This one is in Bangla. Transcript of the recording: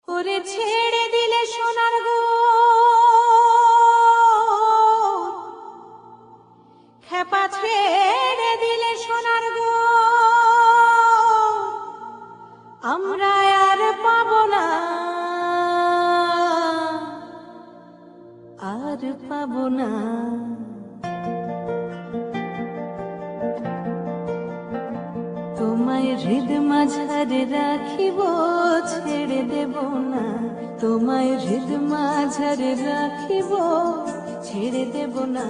ওরে ছেড়ে দিলে সোনার গো খেপা, ছেড়ে দিলে সোনার গো আমরা আর পাবো না, আর পাবো না। তোমায় হৃদ মাঝারে রাখিব, ছেড়ে দেব না। তোমায় হৃদ মাঝারে রাখিব, ছেড়ে দেব না।